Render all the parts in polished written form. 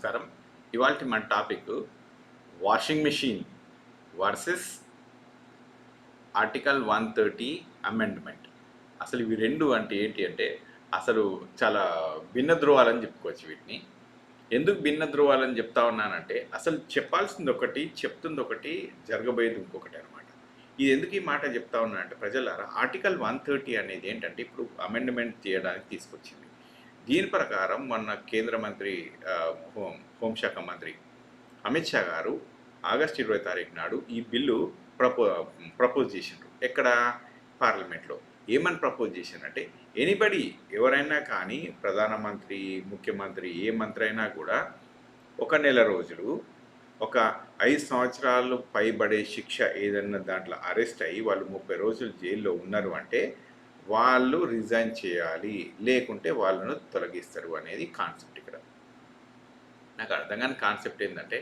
నమస్కారం. ఇవాల్టి మన topic washing machine versus article 130 amendment. అసలు ఇవి రెండు అంటే ఏంటి అంటే అసలు చాలా భిన్న ధృవాలని చెప్పుకోవచ్చు వీటిని. ఎందుకు భిన్న ధృవాలని చెప్తా ఉన్నానంటే అసలు చెప్పాల్సింది ఒకటి, చెప్తుంది ఒకటి, జరగబోయేది ఇంకొకటి అనమాట. ఇది ఎందుకు ఈ మాట చెప్తా ఉన్నానంటే ప్రజలారా, ఆర్టికల్ 130 అనేది ఏంటంటే ఇప్పుడు అమెండ్మెంట్ చేయడానికి తీసుకొచ్చింది. దీని ప్రకారం మొన్న కేంద్ర మంత్రి హోంశాఖ మంత్రి అమిత్ షా గారు ఆగస్టు 20 తారీఖు నాడు ఈ బిల్లు ప్రపోజ్ చేసిండ్రు. ఎక్కడ? పార్లమెంట్లో. ఏమని ప్రపోజ్ చేసిందంటే ఎనీబడి, ఎవరైనా కానీ, ప్రధానమంత్రి, ముఖ్యమంత్రి, ఏ మంత్రి అయినా కూడా 1 నెల రోజులు, ఒక 5 సంవత్సరాలు పైబడే శిక్ష ఏదన్నా దాంట్లో అరెస్ట్ అయ్యి వాళ్ళు 30 రోజులు జైల్లో ఉన్నారు అంటే వాళ్ళు రిజైన్ చేయాలి, లేకుంటే వాళ్ళను తొలగిస్తారు అనేది కాన్సెప్ట్. ఇక్కడ నాకు అర్థం కాని కాన్సెప్ట్ ఏంటంటే,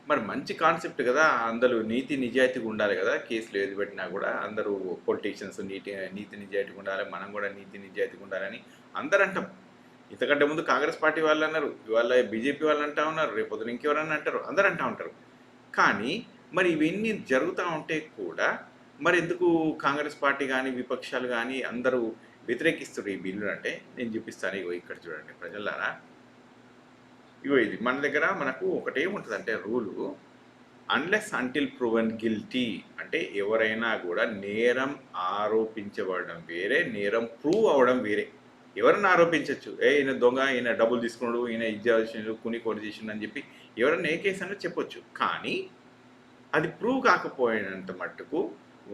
మరి మంచి కాన్సెప్ట్ కదా, అందరూ నీతి నిజాయితీగా ఉండాలి కదా, కేసులు ఏది పెట్టినా కూడా అందరూ పొలిటీషియన్స్ నీతి నిజాయితీగా ఉండాలి, మనం కూడా నీతి నిజాయితీగా ఉండాలని అందరూ అంటాం. ఇంతకంటే ముందు కాంగ్రెస్ పార్టీ వాళ్ళు అన్నారు, ఇవాళ బీజేపీ వాళ్ళు అంటూ ఉన్నారు, రేపొద్దున ఇంకెవరన్నా అంటారు, అందరూ అంటూ ఉంటారు. కానీ మరి ఇవన్నీ జరుగుతూ ఉంటే కూడా మరి ఎందుకు కాంగ్రెస్ పార్టీ కానీ, విపక్షాలు కానీ అందరూ వ్యతిరేకిస్తారు ఈ బిల్లు అంటే నేను చూపిస్తాను. ఇగో ఇక్కడ చూడండి ప్రజలారా, ఇగో ఇది మన దగ్గర మనకు ఒకటేముంటుంది అంటే rule, unless until proven guilty అంటే ఎవరైనా కూడా నేరం ఆరోపించబడడం వేరే, నేరం ప్రూవ్ అవ్వడం వేరే. ఎవరైనా ఆరోపించవచ్చు, ఈయన దొంగ, ఈయన డబ్బులు తీసుకున్నాడు, ఈయన ఇది చేసిండు, కుని కొడు చేసిండు అని చెప్పి ఎవరైనా ఏ కేసు అన్నా చెప్పొచ్చు. కానీ అది ప్రూవ్ కాకపోయినంత మట్టుకు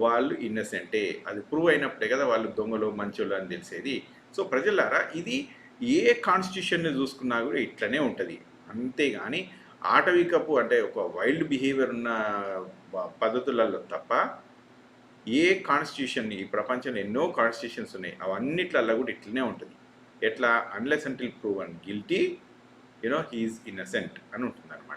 వాళ్ళు ఇన్నసెంటే. అది ప్రూవ్ అయినప్పుడే కదా వాళ్ళు దొంగలు మంచోళ్ళు అని తెలిసేది. సో ప్రజలారా, ఇది ఏ కాన్స్టిట్యూషన్ని చూసుకున్నా కూడా ఇట్లనే ఉంటుంది. అంతేగాని ఆటవికపు అంటే ఒక వైల్డ్ బిహేవియర్ ఉన్న పద్ధతులలో తప్ప ఏ కాన్స్టిట్యూషన్, ఈ ప్రపంచంలో ఎన్నో కాన్స్టిట్యూషన్స్ ఉన్నాయి, అవన్నిట్లలో కూడా ఇట్లనే ఉంటుంది. ఎట్లా? Unless until proven guilty he is innocent అని ఉంటుంది అనమాట.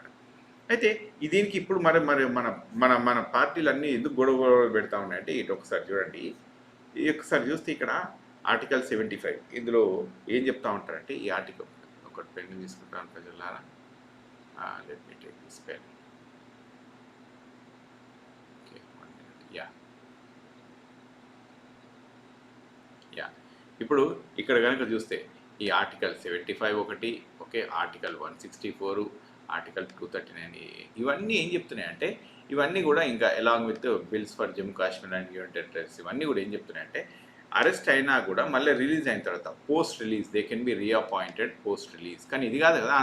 అయితే దీనికి ఇప్పుడు మరి మరి మన మన మన పార్టీలన్నీ ఎందుకు గొడవ పెడతా ఉన్నాయంటే ఇటు ఒకసారి చూడండి. ఈ ఒకసారి చూస్తే ఇక్కడ ఆర్టికల్ 75 ఇందులో ఏం చెప్తా ఉంటారంటే, ఈ ఆర్టికల్ ఒకటి పెన్ తీసుకుంటాను ప్రజలారా. Let me take this pen. Okay, 1 minute. Yeah ఇప్పుడు ఇక్కడ కనుక చూస్తే ఈ ఆర్టికల్ 75 ఒకటి, ఓకే, ఆర్టికల్ 164, ఆర్టికల్ 239, ఇవన్నీ ఏం చెప్తున్నాయంటే, ఇవన్నీ కూడా ఇంకా along with bills for Jammu Kashmir and union territories, ఇవన్నీ కూడా ఏం చెప్తున్నాయంటే అరెస్ట్ అయినా కూడా మళ్ళీ రిలీజ్ అయిన తర్వాత post release they can be reappointed post release. కానీ ఇది కాదు కదా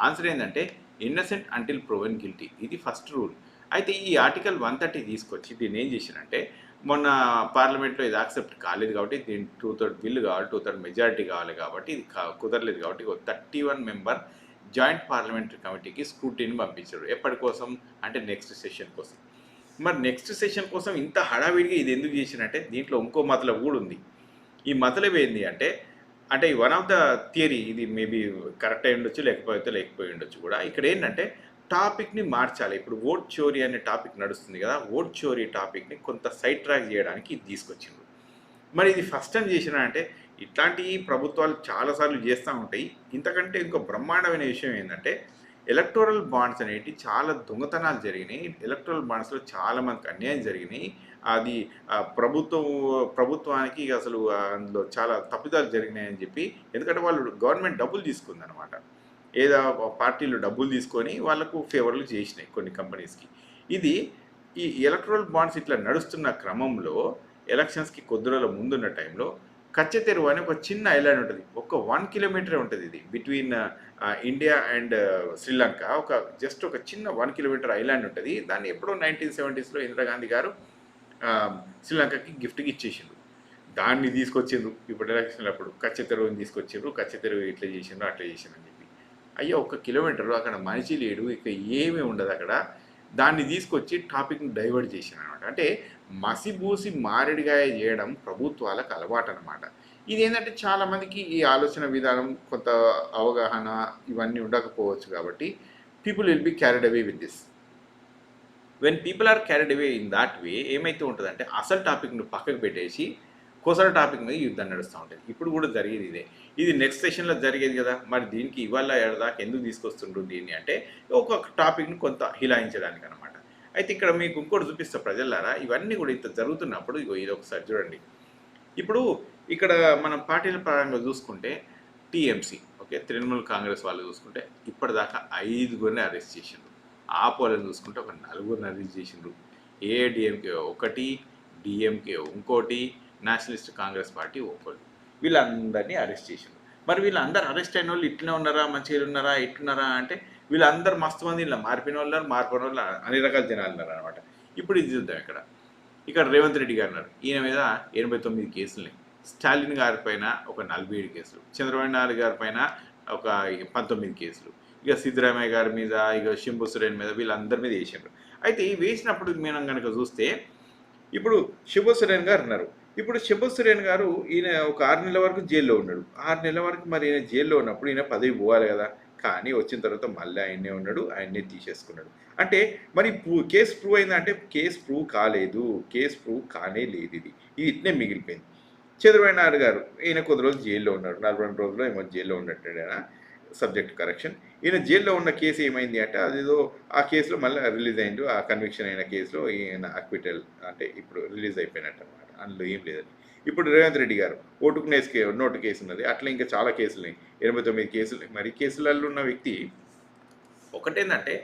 ఆన్సర్ ఏంటంటే ఇన్నసెంట్ అంటిల్ ప్రూవెన్ గిల్టీ. ఇది ఫస్ట్ రూల్. అయితే ఈ ఆర్టికల్ 130 తీసుకొచ్చి దీన్ని ఏం చేసినంటే, మొన్న పార్లమెంట్లో ఇది యాక్సెప్ట్ కాలేదు కాబట్టి దీని 2/3 బిల్లు కావాలి, 2/3 మెజారిటీ కావాలి కాబట్టి ఇది కుదరలేదు కాబట్టి 31 మెంబర్ జాయింట్ పార్లమెంటరీ కమిటీకి స్క్రూటీని పంపించారు. ఎప్పటి కోసం అంటే నెక్స్ట్ సెషన్ కోసం. మరి నెక్స్ట్ సెషన్ కోసం ఇంత హడావిడిగా ఇది ఎందుకు చేసినంటే దీంట్లో ఇంకో మతలబు కూడా ఉంది. ఈ మతలబు ఏంది అంటే వన్ ఆఫ్ ద థియరీ, ఇది మేబీ కరెక్ట్ అయి ఉండొచ్చు, లేకపోయి ఉండొచ్చు కూడా. ఇక్కడ ఏంటంటే టాపిక్ని మార్చాలి. ఇప్పుడు ఓట్ చోరీ అనే టాపిక్ నడుస్తుంది కదా, ఓట్ చోరీ టాపిక్ని కొంత సైడ్ ట్రాక్ చేయడానికి ఇది తీసుకొచ్చింది. మరి ఇది ఫస్ట్ టైం చేసిన అంటే ఇట్లాంటి ప్రభుత్వాలు చాలాసార్లు చేస్తూ ఉంటాయి. ఇంతకంటే ఇంకో బ్రహ్మాండమైన విషయం ఏంటంటే ఎలక్టోరల్ బాండ్స్ అనేవి చాలా దొంగతనాలు జరిగినాయి. ఎలక్టోరల్ బాండ్స్లో చాలామందికి అన్యాయం జరిగినాయి. అది ప్రభుత్వానికి అసలు అందులో చాలా తప్పిదాలు జరిగినాయని చెప్పి, ఎందుకంటే వాళ్ళు గవర్నమెంట్ డబ్బులు తీసుకుందనమాట. ఏదో పార్టీలు డబ్బులు తీసుకొని వాళ్ళకు ఫేవర్లు చేసినాయి కొన్ని కంపెనీస్కి. ఈ ఎలక్టోరల్ బాండ్స్ ఇట్లా నడుస్తున్న క్రమంలో ఎలక్షన్స్కి కొద్ది రోజుల ముందున్న టైంలో కచ్చెతెరువు అని ఒక చిన్న ఐలాండ్ ఉంటుంది, ఒక 1 కిలోమీటరే ఉంటుంది. ఇది between India and Sri Lanka. Just ఒక చిన్న 1 కిలోమీటర్ ఐలాండ్ ఉంటుంది. దాన్ని ఎప్పుడో 1970s ఇందిరాగాంధీ గారు శ్రీలంకకి గిఫ్ట్కి ఇచ్చేసిండ్రు. దాన్ని తీసుకొచ్చిండ్రు ఇప్పుడు ఎలక్షన్లు అప్పుడు కచ్చెతెరువుని తీసుకొచ్చిండ్రు. కచ్చెతెరువు ఇట్లా చేసిండ్రు, అట్లా చేసిండ్రు అని చెప్పి. అయ్యో 1 కిలోమీటరు, అక్కడ మనిషి లేడు, ఇక ఏమీ ఉండదు అక్కడ. దాన్ని తీసుకొచ్చి టాపిక్ని డైవర్ట్ చేసిన అనమాట. అంటే మసిబూసి మారేడుగాయ చేయడం ప్రభుత్వాలకు అలవాటు అనమాట. ఇది ఏంటంటే చాలామందికి ఈ ఆలోచన విధానం, కొంత అవగాహన ఇవన్నీ ఉండకపోవచ్చు కాబట్టి people will be carried away with this. When people are carried away in that way ఏమైతే ఉంటుందంటే అసలు టాపిక్ను పక్కకు పెట్టేసి కోసల టాపిక్ మీద యుద్ధం నడుస్తూ ఉంటుంది. ఇప్పుడు కూడా జరిగేది ఇదే. ఇది నెక్స్ట్ సెషన్లో జరిగేది కదా, మరి దీనికి ఇవాళ ఏడదాకా ఎందుకు తీసుకొస్తుండ్రు దీన్ని అంటే ఒక్కొక్క టాపిక్ని కొంత హిలాయించడానికి అనమాట. అయితే ఇక్కడ మీకు ఇంకోటి చూపిస్తా ప్రజలారా, ఇవన్నీ కూడా ఇంత జరుగుతున్నప్పుడు ఇగో ఇది ఒకసారి చూడండి. ఇప్పుడు ఇక్కడ మనం పార్టీల పరంగా చూసుకుంటే టీఎంసీ ఓకే, తృణమూల్ కాంగ్రెస్ వాళ్ళు చూసుకుంటే ఇప్పటిదాకా 5గురిని అరెస్ట్ చేసిండ్రు. ఆ పోలను చూసుకుంటే ఒక 4గురిని అరెస్ట్ చేసిండ్రు. ఏఐడిఎంకే ఒకటి, డిఎంకే ఇంకోటి, నేషనలిస్ట్ కాంగ్రెస్ పార్టీ ఒకళ్ళు. వీళ్ళందరినీ అరెస్ట్ చేసిండ్రు. మరి వీళ్ళందరూ అరెస్ట్ అయిన వాళ్ళు ఇట్లనే ఉన్నారా, మంచిగా ఉన్నారా, ఇట్లున్నారా అంటే వీళ్ళందరూ మస్తు మంది ఇలా మారిపోయిన వాళ్ళు, మారిపోయిన వాళ్ళు అన్ని రకాల జనాలు ఉన్నారు అనమాట. ఇప్పుడు ఇది చూద్దాం. ఇక్కడ రేవంత్ రెడ్డి గారు ఉన్నారు. ఈయన మీద 89 కేసులున్నాయి. స్టాలిన్ గారి పైన ఒక 47 కేసులు, చంద్రబాబు నాయుడు గారి పైన ఒక 19 కేసులు, ఇక సిద్ధరామయ్య గారి మీద, ఇక శంభు సురేన్ మీద, వీళ్ళందరి మీద వేసారు. అయితే వేసినప్పుడు మనం కనుక చూస్తే ఇప్పుడు శంభు సురేన్ గారు ఉన్నారు. ఇప్పుడు శంభు సురేన్ గారు ఈయన ఒక 6 నెలల వరకు జైల్లో ఉన్నాడు. 6 నెలల వరకు మరి ఈయన జైల్లో ఉన్నప్పుడు ఈయన పదవి పోవాలి కదా, కానీ వచ్చిన తర్వాత మళ్ళీ ఆయన్నే ఉన్నాడు, ఆయన్నే తీసేసుకున్నాడు. అంటే మరి కేసు ప్రూవ్ అయిందంటే కేసు ప్రూవ్ కాలేదు, కేసు ప్రూవ్ కానే లేదు. ఇది ఇట్నే మిగిలిపోయింది. చంద్రబాబు నాయుడు గారు ఈయన కొద్ది రోజులు జైల్లో ఉన్నాడు. 42 రోజులు ఏమో జైల్లో ఉన్నట్టు ఆయన సబ్జెక్ట్ కరెక్షన్. ఈయన జైల్లో ఉన్న కేసు ఏమైంది అంటే అదేదో ఆ కేసులో మళ్ళీ రిలీజ్ అయింది. ఆ కన్విక్షన్ అయిన కేసులో ఈయన అక్విటల్ అంటే ఇప్పుడు రిలీజ్ అయిపోయినట్టు అనమాట. అందులో ఏం లేదని. ఇప్పుడు రేవంత్ రెడ్డి గారు నోటు కేసు ఉన్నది. అట్లా ఇంకా చాలా కేసులు 89 కేసులు. మరి కేసులలో ఉన్న వ్యక్తి ఒకటేంటంటే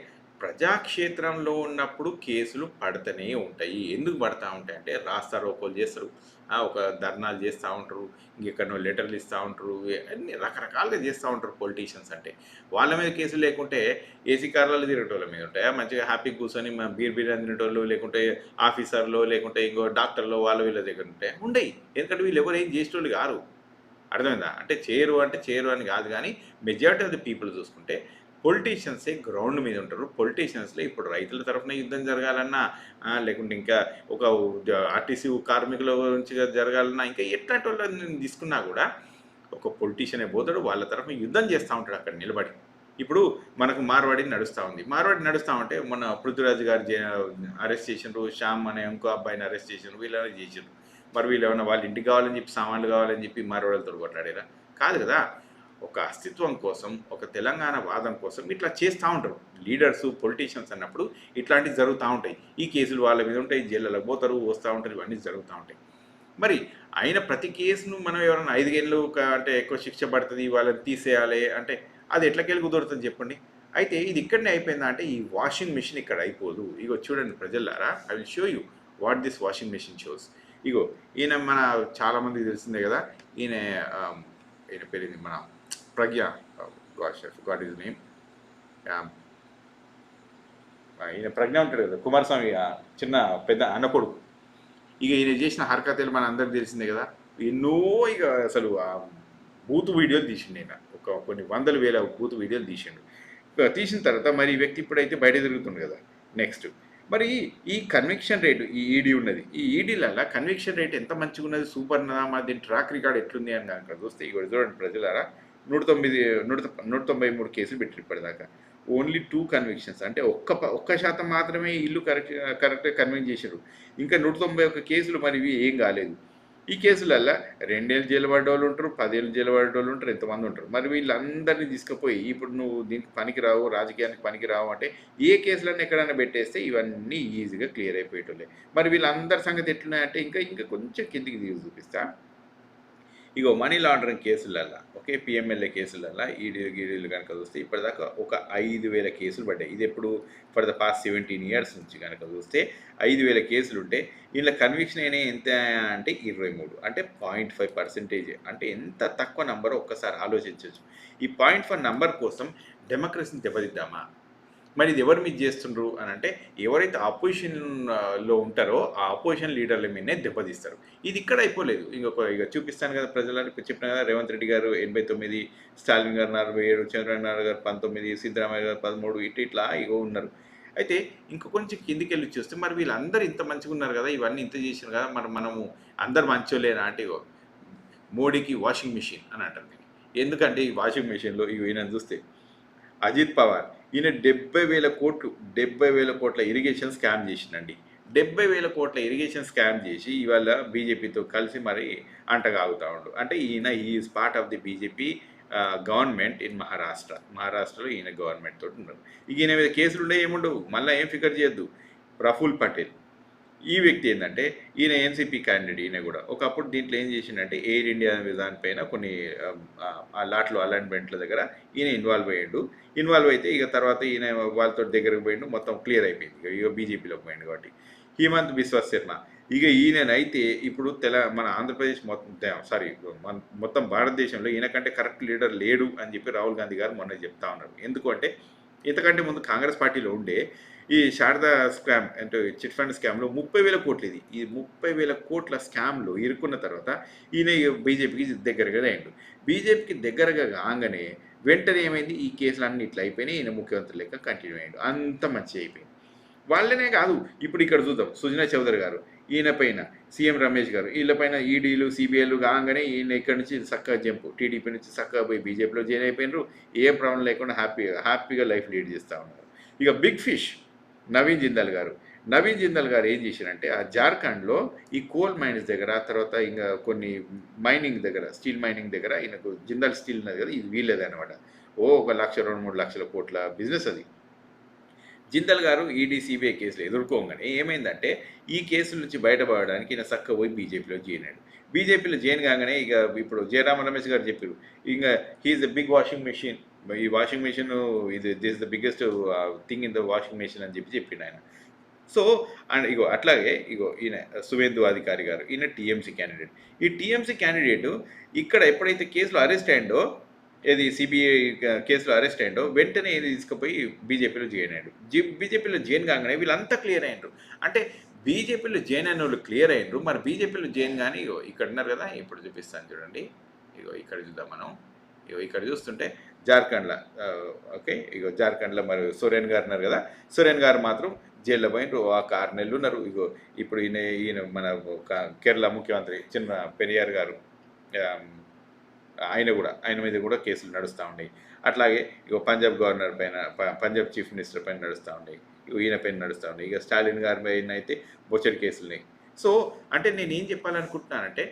ప్రజాక్షేత్రంలో ఉన్నప్పుడు కేసులు పడుతూనే ఉంటాయి. ఎందుకు పడుతూ ఉంటాయి అంటే రాస్తా రోకోలు చేస్తారు, ఒక ధర్నాలు చేస్తూ ఉంటారు, ఇంకెక్కడో లెటర్లు ఇస్తూ ఉంటారు, అన్ని రకరకాలుగా చేస్తూ ఉంటారు పొలిటీషియన్స్. అంటే వాళ్ళ మీద కేసులు లేకుంటే ఏసీ కార్లలో తిరగటోళ్ళ మీద ఉంటాయా, మంచిగా హ్యాపీ కూర్చొని బిర్యానీ తినేటోళ్ళు, లేకుంటే ఆఫీసర్లు, లేకుంటే ఇంకో డాక్టర్లు వాళ్ళ వీళ్ళ దగ్గర ఉంటాయి ఉండయి. ఎందుకంటే వీళ్ళు ఎవరు ఏం చేసేటోళ్ళు కారు. అర్థమైందా? అంటే చేయరు అని కాదు, కానీ మెజారిటీ ఆఫ్ ది పీపుల్ చూసుకుంటే పొలిటీషియన్సే గ్రౌండ్ మీద ఉంటారు. పొలిటీషియన్స్లో ఇప్పుడు రైతుల తరఫున యుద్ధం జరగాలన్నా, లేకుంటే ఇంకా ఒక ఆర్టీసీ కార్మికుల గురించి జరగాలన్నా, ఇంకా ఎట్లాంటి వాళ్ళని తీసుకున్నా కూడా ఒక పొలిటీషియనే పోతాడు, వాళ్ళ తరఫున యుద్ధం చేస్తూ ఉంటాడు అక్కడ నిలబడి. ఇప్పుడు మనకు మార్వాడి నడుస్తూ ఉంది. మార్వాడి నడుస్తూ ఉంటే మన పృథ్వీరాజ్ గారు అరెస్ట్ చేసిండ్రు, శ్యామ్ అనే ఇంకో అబ్బాయిని అరెస్ట్ చేసిండ్రు, వీళ్ళని చేసిండ్రు. మరి వీళ్ళు ఏమన్నా వాళ్ళ ఇంటికి కావాలని చెప్పి, సామాన్లు కావాలని చెప్పి మార్వాడితో కొట్లాడారా? కాదు కదా. ఒక అస్తిత్వం కోసం, ఒక తెలంగాణ వాదం కోసం ఇట్లా చేస్తూ ఉంటారు లీడర్సు, పొలిటీషియన్స్ అన్నప్పుడు ఇట్లాంటివి జరుగుతూ ఉంటాయి. ఈ కేసులు వాళ్ళ మీద ఉంటాయి, జైళ్ళలో పోతారు, వస్తూ ఉంటారు, ఇవన్నీ జరుగుతూ ఉంటాయి. మరి అయిన ప్రతి కేసును మనం ఎవరైనా 5 ఏళ్ళు అంటే ఎక్కువ శిక్ష పడుతుంది, వాళ్ళని తీసేయాలి అంటే అది ఎట్లకెళ్ళి కుదురుతుంది చెప్పండి. అయితే ఇది ఇక్కడనే అయిపోయిందా అంటే ఈ వాషింగ్ మిషన్ ఇక్కడ అయిపోదు. ఇగో చూడండి ప్రజలారా, I will show you what this washing machine shows. ఇగో ఈయన మన చాలామందికి తెలిసిందే కదా, ఈయన పేరు మన ప్రజ్ఞ, గాడ్ ఈజ్ నేమ్, ఈయన ప్రజ్ఞ ఉంటాడు కదా, కుమారస్వామి చిన్న పెద్ద అన్నకొడుకు. ఇక ఈయన చేసిన హరకతలు మన అందరికి తెలిసిందే కదా. ఎన్నో ఇక అసలు బూతు వీడియోలు తీసిండు ఈయన, కొన్ని వందల వేల బూతు వీడియోలు తీసిండు. తీసిన తర్వాత మరి ఈ వ్యక్తి ఇప్పుడైతే బయట తిరుగుతుంది కదా. నెక్స్ట్ మరి ఈ కన్విక్షన్ రేటు, ఈ ఈడీ ఉన్నది, ఈ ఈడీలల్లో కన్విక్షన్ రేట్ ఎంత మంచిగా ఉన్నది, సూపర్ ఉన్నదా, మరి దీని ట్రాక్ రికార్డ్ ఎట్లుంది అని కనుక చూస్తే ఇక్కడ చూడండి ప్రజలారా, 193 కేసులు పెట్టారు ఇప్పటిదాకా. ఓన్లీ 2 కన్విక్షన్స్, అంటే ఒక్క శాతం మాత్రమే ఇల్లు కరెక్ట్గా కన్విన్స్ చేశారు. ఇంకా 191 కేసులు మరి ఇవి ఏం కాలేదు. ఈ కేసులల్లో 2 ఏళ్ళు జైలు పడ్డోళ్ళు ఉంటారు, 10 ఏళ్ళు జైలు పడ్డోళ్ళు ఉంటారు, ఎంతమంది ఉంటారు. మరి వీళ్ళందరినీ తీసుకుపోయి ఇప్పుడు నువ్వు దీనికి పనికిరావు, రాజకీయానికి పనికిరావు అంటే ఏ కేసులన్నీ ఎక్కడైనా పెట్టేస్తే ఇవన్నీ ఈజీగా క్లియర్ అయిపోయేటోళ్ళే. మరి వీళ్ళందరి సంగతి ఎట్లున్నాయంటే ఇంకా కొంచెం కిందికి దిగి చూపిస్తా. ఇగో మనీ లాండరింగ్ కేసులల్లో, ఓకే, పిఎంఎల్ఏ కేసులల్లో ఈడీలు కనుక చూస్తే ఇప్పటిదాకా ఒక 5,000 కేసులు పడ్డాయి. ఇది ఎప్పుడు ఫర్ ద పాస్ట్ 17 years నుంచి కనుక చూస్తే 5,000 కేసులు ఉంటే వీళ్ళ కన్విక్షన్ అయినా ఎంత అంటే 23, అంటే 0.5%. అంటే ఎంత తక్కువ నంబర్ ఒక్కసారి ఆలోచించవచ్చు. ఈ 0.5 నంబర్ కోసం డెమోక్రసీని దెబ్బతిద్దామా? మరి ఇది ఎవరు మీద చేస్తుండ్రు అని అంటే ఎవరైతే అపోజిషన్లో ఉంటారో ఆ అపోజిషన్ లీడర్ల మీదనే దెబ్బతీస్తారు. ఇది ఇక్కడ అయిపోలేదు. ఇక చూపిస్తాను కదా ప్రజలకు, చెప్పిన కదా, రేవంత్ రెడ్డి గారు 89, స్టాలిన్ గారు 47, చంద్రబాబు నాయుడు గారు 19, సిద్ధరామయ్య గారు 13, ఇట్లా ఇగో ఉన్నారు. అయితే ఇంక కొంచెం కిందికి వెళ్ళి చూస్తే మరి వీళ్ళందరూ ఇంత మంచిగా ఉన్నారు కదా, ఇవన్నీ ఇంత చేసినారు కదా, మనము అందరు మంచోలేనా అంటే ఇగో మోడీకి వాషింగ్ మిషన్ అని అంటుంది. ఎందుకంటే ఈ వాషింగ్ మిషన్లో ఈయన చూస్తే అజిత్ పవార్ ఈయన 70,000 కోట్ల ఇరిగేషన్ స్కామ్ చేసిండండి. 70,000 కోట్ల ఇరిగేషన్ స్కామ్ చేసి ఇవాళ బీజేపీతో కలిసి మరి అంటగాగుతా ఉండు. అంటే is part of the BJP government in మహారాష్ట్రలో ఈయన గవర్నమెంట్ తోటి ఉన్నారు. ఇక ఈయన మీద కేసులు ఉండే ఏముండవు, మళ్ళీ ఏం ఫికర్ చేయొద్దు. ప్రఫుల్ పటేల్ ఈ వ్యక్తి ఏంటంటే ఈయన ఎన్సీపీ క్యాండిడేట్. ఈయన కూడా ఒకప్పుడు దీంట్లో ఏం చేసిండంటే ఎయిర్ ఇండియా దానిపైన కొన్ని ఆ లాట్లు అలాట్మెంట్ల దగ్గర ఈయన ఇన్వాల్వ్ అయితే ఇక తర్వాత ఈయన వాళ్ళతో దగ్గరకు పోయిండు, మొత్తం క్లియర్ అయిపోయింది. ఇక బీజేపీలోకి పోయిండు కాబట్టి హిమంత్ బిశ్వ శర్మ ఇక ఈయననైతే ఇప్పుడు మన ఆంధ్రప్రదేశ్ మొత్తం భారతదేశంలో ఈయనకంటే కరెక్ట్ లీడర్ లేడు అని చెప్పి రాహుల్ గాంధీ గారు మొన్న చెప్తా ఉన్నారు. ఎందుకంటే ఇంతకంటే ముందు కాంగ్రెస్ పార్టీలో ఉండే ఈ శారదా స్కామ్ అంటే చిట్ ఫండ్ స్కామ్లో 30,000 కోట్లు ఈ 30,000 కోట్ల స్కామ్లో ఇరుక్కున్న తర్వాత ఈయన బీజేపీకి దగ్గరగా అయ్యిండు. బీజేపీకి దగ్గరగా కాగానే వెంటనే ఏమైంది, ఈ కేసులన్నీ ఇట్లా అయిపోయినాయి, ఈయన ముఖ్యమంత్రి లెక్క కంటిన్యూ అయ్యాడు. అంత మంచి అయిపోయింది. వాళ్ళనే కాదు, ఇప్పుడు ఇక్కడ చూద్దాం సుజనా చౌదరి గారు, ఈయన పైన సీఎం రమేష్ గారు, వీళ్ళపైన ఈడీలు సిబిఐలు కాగానే ఈయన ఇక్కడ నుంచి చక్కగా జంపు టీడీపీ నుంచి చక్కగా పోయి బీజేపీలో జాయిన్ అయిపోయినారు. ఏ ప్రాబ్లం లేకుండా హ్యాపీగా లైఫ్ లీడ్ చేస్తూ ఉన్నారు. ఇక బిగ్ ఫిష్ నవీన్ జిందాల్ గారు ఏం చేశారంటే ఆ జార్ఖండ్లో ఈ కోల్ మైన్స్ దగ్గర, తర్వాత ఇంకా కొన్ని మైనింగ్ దగ్గర, స్టీల్ మైనింగ్ దగ్గర ఈయనకు జిందాల్ స్టీల్ ఉన్నది కదా, ఇది వీళ్ళదే అనమాట. 1 లక్ష 2-3 లక్షల కోట్ల బిజినెస్ అది. జిందాల్ గారు ఈడీ సిబిఐ కేసులు ఎదుర్కోగానే ఏమైందంటే ఈ కేసుల నుంచి బయటపడడానికి ఈయన చక్కగా పోయి బీజేపీలో జాయిన్ అయ్యాడు. బీజేపీలో జాయిన్ కాగానే ఇక ఇప్పుడు జయరామ రమేష్ గారు చెప్పారు, ఇంకా he is the big washing machine, ఈ washing machine this the biggest thing in the washing machine అని చెప్పిండు ఆయన. సో అండ్ అట్లాగే ఈయన సువేందు అధికారి గారు, ఈయన టీఎంసీ క్యాండిడేట్. ఈ టీఎంసీ క్యాండిడేట్ ఇక్కడ ఎప్పుడైతే కేసులో అరెస్ట్ అయ్యిండో, ఏది సిబిఐ కేసులో అరెస్ట్ అయ్యిండో, వెంటనే ఇది తీసుకుపోయి బీజేపీలో జాయిన్ అయ్యాడు. బీజేపీలో జాయిన్ కాగానే వీళ్ళంతా క్లియర్ అయ్యారు. అంటే బీజేపీలో జాయిన్ అయిన వాళ్ళు క్లియర్ అయ్యారు. మరి బీజేపీలో జాయిన్ కానీ ఇక్కడ ఉన్నారు కదా, ఇప్పుడు చూపిస్తాను చూడండి. ఇక్కడ చూద్దాం మనం. ఇక్కడ చూస్తుంటే జార్ఖండ్లో ఓకే, జార్ఖండ్లో మరి సోరెన్ గారు ఉన్నారు కదా, సోరెన్ గారు మాత్రం జైల్లో పోయిన 6 నెలలు ఉన్నారు. ఇప్పుడు ఈయన మన కేరళ ముఖ్యమంత్రి చిన్న పెరియార్ గారు, ఆయన మీద కూడా కేసులు నడుస్తూ ఉన్నాయి. అట్లాగే పంజాబ్ గవర్నర్ పైన, పంజాబ్ చీఫ్ మినిస్టర్ పైన నడుస్తూ ఉన్నాయి, ఈయన పైన నడుస్తూ ఉన్నాయి. ఇక స్టాలిన్ గారి పైన అయితే బొచ్చడి కేసులున్నాయి. సో అంటే నేను ఏం చెప్పాలనుకుంటున్నానంటే,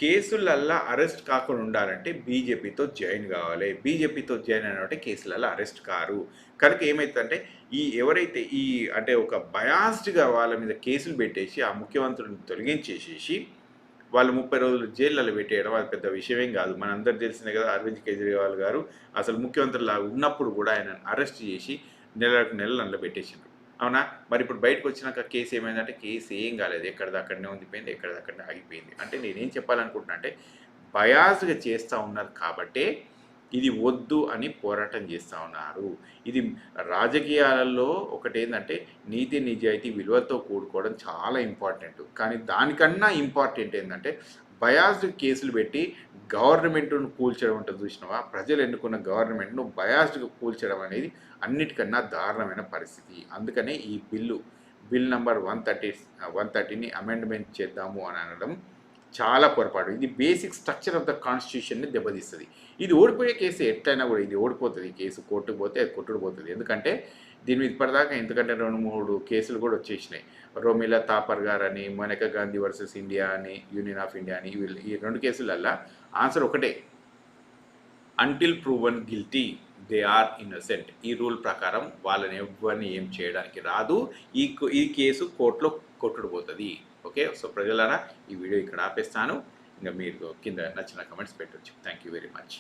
కేసులల్లా అరెస్ట్ కాకుండా ఉండాలంటే బీజేపీతో జాయిన్ కావాలి. బీజేపీతో జాయిన్ అయినట్టే కేసులల్లా అరెస్ట్ కారు. కనుక ఏమవుతుందంటే ఎవరైతే అంటే ఒక బయాస్డ్గా వాళ్ళ మీద కేసులు పెట్టేసి ఆ ముఖ్యమంత్రిని తొలగించేసేసి వాళ్ళు 30 రోజులు జైళ్ళలో పెట్టేయడం అది పెద్ద విషయమేం కాదు. మనందరూ తెలిసిందే కదా, అరవింద్ కేజ్రీవాల్ గారు అసలు ముఖ్యమంత్రిలా ఉన్నప్పుడు కూడా ఆయన అరెస్ట్ చేసి నెలలు అందులో పెట్టేసిండ్రు. అవునా? మరి ఇప్పుడు బయటకు వచ్చినాక కేసు ఏమైందంటే కేసు ఏం కాలేదు, ఎక్కడిదక్కడనే ఉండిపోయింది, ఎక్కడిదక్కడనే ఆగిపోయింది. అంటే నేనేం చెప్పాలనుకుంటున్నా అంటే బయాస్గా చేస్తూ ఉన్నారు కాబట్టే ఇది వద్దు అని పోరాటం చేస్తూ ఉన్నారు. ఇది రాజకీయాలలో ఒకటేంటంటే నీతి నిజాయితీ విలువలతో కూడుకోవడం చాలా ఇంపార్టెంట్. కానీ దానికన్నా ఇంపార్టెంట్ ఏంటంటే బయాస్డ్ కేసులు పెట్టి గవర్నమెంట్ను కూల్చడం ఉంటుంది చూసినావా, ప్రజలు ఎన్నుకున్న గవర్నమెంట్ను బయాస్డ్గా కూల్చడం అనేది అన్నిటికన్నా దారుణమైన పరిస్థితి. అందుకనే ఈ బిల్ నంబర్ 130ని అమెండ్మెంట్ చేద్దాము అని అనడం చాలా పొరపాటు. ఇది బేసిక్ స్ట్రక్చర్ ఆఫ్ ద కాన్స్టిట్యూషన్ని దెబ్బతీస్తుంది. ఇది ఓడిపోయే కేసు ఎట్లయినా కూడా ఇది ఓడిపోతుంది. ఈ కేసు కోర్టుకు పోతే అది కొట్టుడు పోతుంది. ఎందుకంటే దీని మీద ఇప్పటిదాకా ఎందుకంటే 2-3 కేసులు కూడా వచ్చేసినాయి. రోమిలా థాపర్ గారు అని, మోనికా గాంధీ వర్సెస్ ఇండియా అని, యూనియన్ ఆఫ్ ఇండియా అని, ఈ 2 కేసులల్లా ఆన్సర్ ఒకటే, until proven guilty they are innocent. ఈ రూల్ ప్రకారం వాళ్ళని ఎవరిని ఏం చేయడానికి రాదు. ఈ కేసు కోర్టులో కొట్టుడు పోతుంది. ఓకే, సో ప్రజలారా ఈ వీడియో ఇక్కడ ఆపేస్తాను. ఇంకా మీరు కింద నచ్చిన కమెంట్స్ పెట్టవచ్చు. Thank you very much.